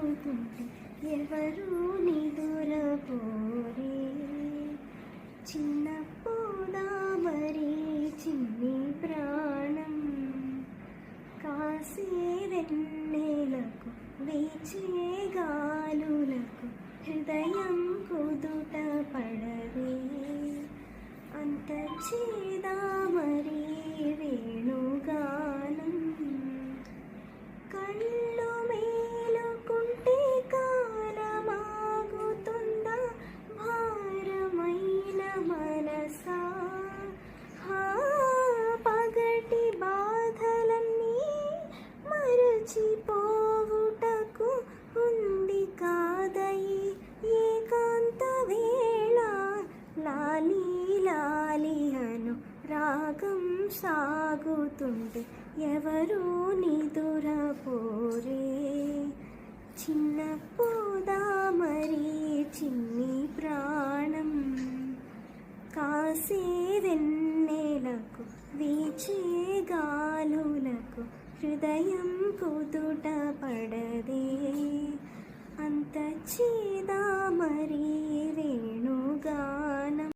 సాగుతుంటే ఎవరు నిదురపోరే. చిన్నప్పుడా మరి చిన్ని ప్రాణం కాసేదెన్నెలకు వీచే గాలులకు హృదయం కుదుట పడదే. అంత చేదా మరి వేణుగానం కళ్ళు మేలుకుంటే కాలమాగుతుందా భారమైన మనసా. పగటి బాధలన్నీ మరచిపోవుటకు ఉంది కాదయి ఏకాంత వేళ. లాలి లాలి అను రాగం సాగుతుంటే ఎవరు నిదురపోరే. చిన్నప్పుడా మరి చిన్ని ప్రాణం కాసేదెన్నెలకు వీచే గాలులకు హృదయం కుదుట పడ